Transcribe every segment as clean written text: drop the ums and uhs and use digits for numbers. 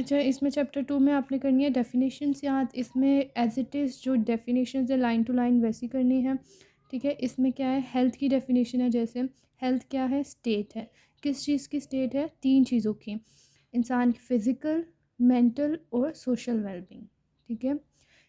अच्छा, इसमें चैप्टर 2 में आपने करनी है डेफिनेशंस याद। इसमें एज़ इट इज़ जो डेफिनेशंस है लाइन टू लाइन वैसी करनी है, ठीक है। इसमें क्या है, हेल्थ की डेफिनेशन है। जैसे हेल्थ क्या है, स्टेट है। किस चीज़ की स्टेट है, 3 चीज़ों की, इंसान की फ़िज़िकल, मेंटल और सोशल वेलबींग, ठीक है।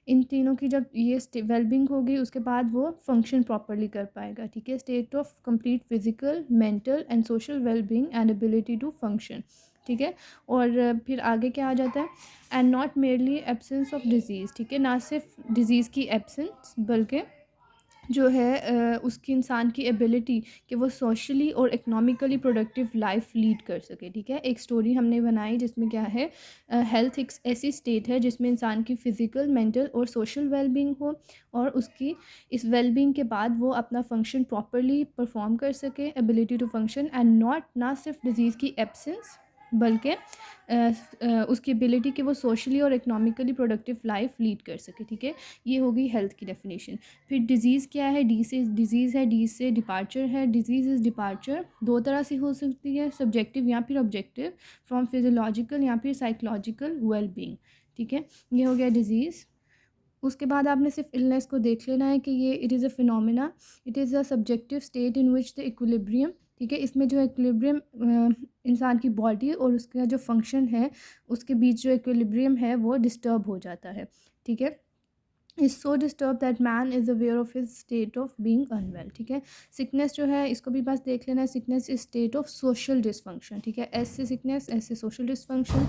इन तीनों की जब ये वेलबींग होगी उसके बाद वो फंक्शन प्रॉपरली कर पाएगा, ठीक है। State of complete physical, mental and social wellbeing and ability to function, ठीक है। और फिर आगे क्या आ जाता है, and not merely absence of disease, ठीक है। ना सिर्फ डिज़ीज़ की एब्सेंस बल्कि जो है उसकी इंसान की एबिलिटी कि वो सोशली और इकोनॉमिकली प्रोडक्टिव लाइफ लीड कर सके, ठीक है। एक स्टोरी हमने बनाई जिसमें क्या है, हेल्थ एक ऐसी स्टेट है जिसमें इंसान की फ़िज़िकल, मेंटल और सोशल वेलबींग हो, और उसकी इस वेलबींग के बाद वो अपना फंक्शन प्रॉपरली परफॉर्म कर सके, ability to function and not, ना सिर्फ डिज़ीज़ की एब्सेंस बल्कि उसकी एबिलिटी कि वो सोशली और इकोनॉमिकली प्रोडक्टिव लाइफ लीड कर सके, ठीक है। ये होगी हेल्थ की डेफिनेशन। फिर डिज़ीज़ क्या है, डी से डिज़ीज़ है, डी से डिपार्चर है। डिज़ीज़ इज़ डिपार्चर दो तरह से हो सकती है, सब्जेक्टिव या फिर ऑब्जेक्टिव, फ्रॉम फिजियोलॉजिकल या फिर साइकोलॉजिकल वेलबींग, ठीक है। ये हो गया डिज़ीज़। उसके बाद आपने सिर्फ इलनेस को देख लेना है कि ये it is a phenomena, it is a subjective state in which the equilibrium, ठीक है। इसमें जो इक्विलिब्रियम इंसान की बॉडी और उसका जो फंक्शन है उसके बीच जो इक्विलिब्रियम है वो डिस्टर्ब हो जाता है, ठीक है। Is so disturb that man is aware of his state of being unwell, ठीक है। सिकनेस जो है इसको भी बस देख लेना है, sickness is state of social dysfunction, ठीक है। एस से सिकनेस, एस से सोशल डिसफंक्शन,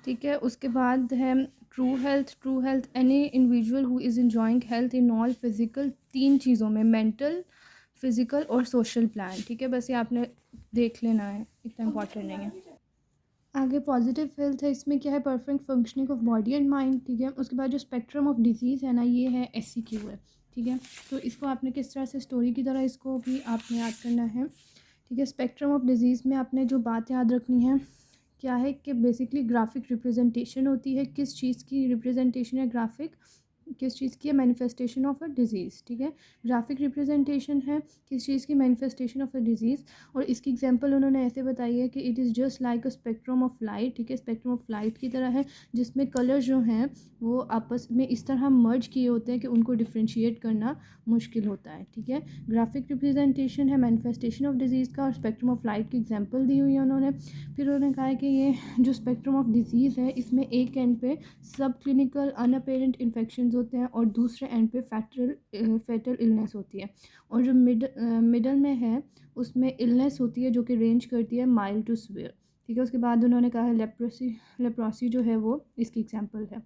ठीक है। उसके बाद है true health. True health any individual who is enjoying health in all physical, तीन चीज़ों में, मेंटल, फिजिकल और सोशल प्लान, ठीक है। बस ये आपने देख लेना है, इतना इंपॉर्टेंट नहीं है। आगे पॉजिटिव हेल्थ है, इसमें क्या है, perfect functioning of body and mind, ठीक है। उसके बाद जो स्पेक्ट्रम ऑफ डिजीज़ है ना, ये है SCQ है, ठीक है। तो इसको आपने किस तरह से स्टोरी की तरह इसको भी आपने याद करना है, ठीक है। स्पेक्ट्रम ऑफ डिजीज़ में आपने जो बात याद रखनी है क्या है कि बेसिकली ग्राफिक रिप्रेजेंटेशन होती है। किस चीज़ की रिप्रेजेंटेशन है ग्राफिक, किस चीज़ की है, मैनिफेस्टेशन ऑफ अ डिज़ीज़, ठीक है। ग्राफिक रिप्रेजेंटेशन है किस चीज़ की, मैनिफेस्टेशन ऑफ अ डिज़ीज़। और इसकी एग्जांपल उन्होंने ऐसे बताई है कि it is just like a spectrum of light, ठीक है। स्पेक्ट्रम ऑफ लाइट की तरह है जिसमें कलर जो हैं वो आपस में इस तरह मर्ज किए होते हैं कि उनको डिफ्रेंशिएट करना मुश्किल होता है, ठीक है। ग्राफिक रिप्रेजेंटेशन है मैनिफेस्टेशन ऑफ डिज़ीज़ का, और स्पेक्ट्रम ऑफ लाइट की एग्जाम्पल दी हुई है उन्होंने। फिर उन्होंने कहा है कि ये जो स्पेक्ट्रम ऑफ डिज़ीज़ है इसमें एक एंड पे सब क्लिनिकल अनअपेरेंट इन्फेक्शन होते हैं और दूसरे एंड पे फैटल इलनेस होती है, और जो मिडल में है उसमें इलनेस होती है जो कि रेंज करती है माइल्ड टू सीवियर, ठीक है। उसके बाद उन्होंने कहा है लेप्रोसी जो है वो इसकी एग्जांपल है,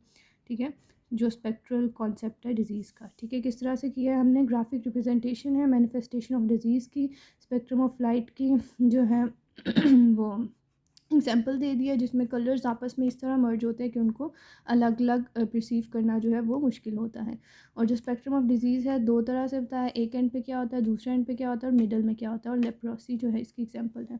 ठीक है, जो स्पेक्ट्रल कॉन्सेप्ट है डिज़ीज़ का, ठीक है। किस तरह से किया है हमने, ग्राफिक रिप्रेजेंटेशन है मैनिफेस्टेशन ऑफ डिज़ीज़ की, स्पेक्ट्रम ऑफ लाइट की जो है वो एग्जाम्पल दे दिया जिसमें कलर्स आपस में इस तरह मर्ज होते हैं कि उनको अलग अलग परसीव करना जो है वो मुश्किल होता है। और जो स्पेक्ट्रम ऑफ डिजीज़ है दो तरह से बताया, एक एंड पे क्या होता है, दूसरे एंड पे क्या होता है, और मिडल में क्या होता है, और लेप्रोसी जो है इसकी एग्जांपल है,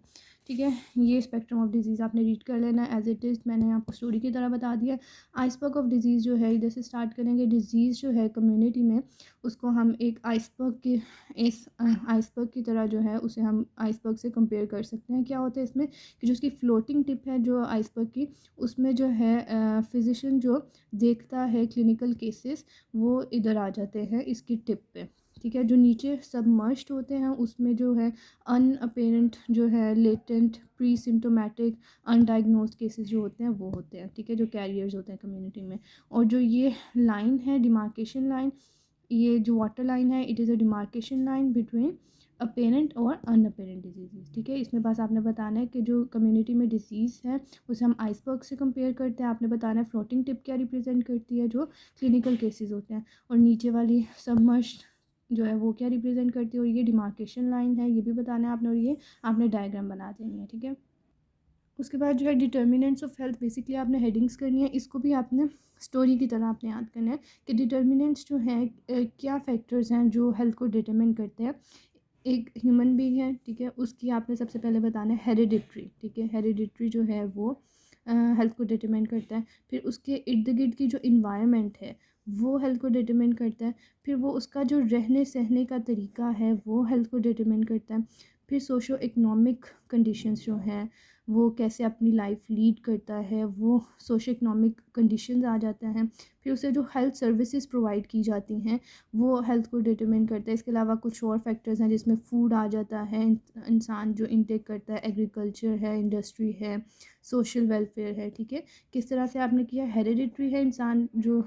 ठीक है। ये स्पेक्ट्रम ऑफ डिजीज़ आपने रीड कर लेना है एज इट इज़, मैंने आपको स्टोरी की तरह बता दिया। आइसबर्ग ऑफ डिजीज़ जो है इधर से स्टार्ट करेंगे। डिजीज़ जो है कम्युनिटी में उसको हम एक आइसबर्ग के, इस आइसबर्ग की तरह जो है उसे हम आइसबर्ग से कंपेयर कर सकते हैं। क्या होता है इसमें कि जो उसकी फ्लोटिंग टिप है जो आइसबर्ग की, उसमें जो है फिजिशियन जो देखता है क्लिनिकल केसेस वो इधर आ जाते हैं इसकी टिप पे, ठीक है। जो नीचे सबमर्ज्ड होते हैं उसमें जो है अनअपेरेंट जो है latent pre symptomatic undiagnosed cases जो होते हैं वो होते हैं, ठीक है, जो कैरियर्स होते हैं कम्युनिटी में। और जो ये लाइन है डिमार्केशन लाइन, ये जो वाटर लाइन है it is a demarcation line between apparent और अनअपेरेंट डिजीज़, ठीक है। इसमें बस आपने बताना है कि जो कम्युनिटी में डिजीज़ है उसे हम आइसबर्ग से कंपेयर करते हैं। आपने बताना है फ्लोटिंग टिप क्या रिप्रेजेंट करती है, जो क्लिनिकल केसेस होते हैं, और नीचे वाली सबमर्ज्ड जो है वो क्या रिप्रेजेंट करती है, और ये डिमार्केशन लाइन है ये भी बताना है आपने, और ये आपने डायग्राम बना देनी है, ठीक है। उसके बाद जो है डिटर्मिनेंट्स ऑफ हेल्थ, बेसिकली आपने हेडिंग्स करनी है, इसको भी आपने स्टोरी की तरह आपने याद करना है कि डिटर्मिनेंट्स जो हैं क्या फैक्टर्स हैं जो हेल्थ को डिटरमिन करते हैं। एक ह्यूमन बीइंग है, ठीक है, उसकी आपने सबसे पहले बताना है हेरिडिटरी, ठीक है। हेरिडिटरी जो है वो हेल्थ को डिटरमिन करता है। फिर उसके इर्द गिर्द की जो इन्वायरमेंट है वो हेल्थ को डिटरमिन करता है। फिर वो उसका जो रहने सहने का तरीका है वो हेल्थ को डिटरमिन करता है। फिर सोशो इकोनॉमिक कंडीशंस जो हैं वो कैसे अपनी लाइफ लीड करता है, वो सोशो इकनॉमिक कंडीशंस आ जाता है। फिर उसे जो हेल्थ सर्विसेज प्रोवाइड की जाती हैं वो हेल्थ को डिटरमिन करता है। इसके अलावा कुछ और फैक्टर्स हैं जिसमें फूड आ जाता है, इंसान जो इनटेक करता है, एग्रीकल्चर है, इंडस्ट्री है, सोशल वेलफेयर है। ठीक है, किस तरह से आपने किया, हेरिडिटरी है, इंसान जो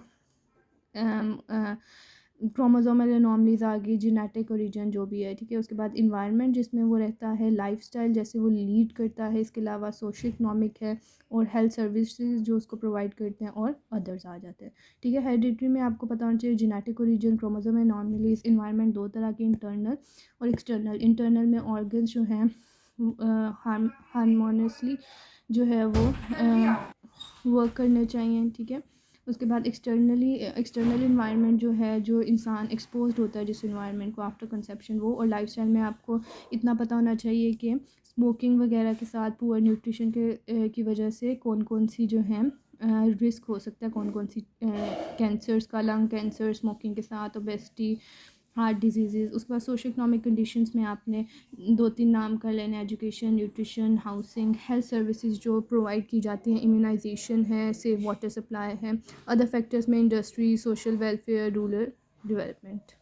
क्रोमोसोमल एनॉमलीज आ गई, जेनेटिक ओरिजिन जो भी है। ठीक है, उसके बाद इन्वायरमेंट जिसमें वो रहता है, लाइफस्टाइल जैसे वो लीड करता है, इसके अलावा सोशल इकनॉमिक है, और हेल्थ सर्विसेज जो उसको प्रोवाइड करते हैं, और अदर्स आ जाते हैं। ठीक है, हेरिडिटरी में आपको पता होना चाहिए genetic origin, chromosome anomalies, environment, दो तरह के, इंटरनल और एक्सटर्नल। इंटरनल में ऑर्गन्स जो हैं हारमोनियसली जो है वो वर्क करने चाहिए। ठीक है, उसके बाद एक्सटर्नल इन्वायरमेंट जो है, जो इंसान एक्सपोज्ड होता है जिस इन्वायरमेंट को आफ्टर कंसेप्शन, वो। और लाइफस्टाइल में आपको इतना पता होना चाहिए कि स्मोकिंग वगैरह के साथ पुअर न्यूट्रिशन की वजह से कौन कौन सी जो है रिस्क हो सकता है, कौन कौन सी कैंसर्स का, लंग कैंसर स्मोकिंग के साथ, ओबेसिटी, हार्ट डिजीज़। उसके बाद सोशो इकनॉमिक कंडीशंस में आपने 2-3 नाम कर लेने, education, nutrition, housing, health services जो प्रोवाइड की जाती हैं, इम्यूनाइजेशन है, सेफ वाटर सप्लाई है, अदर फैक्टर्स में industry, social welfare, rural development.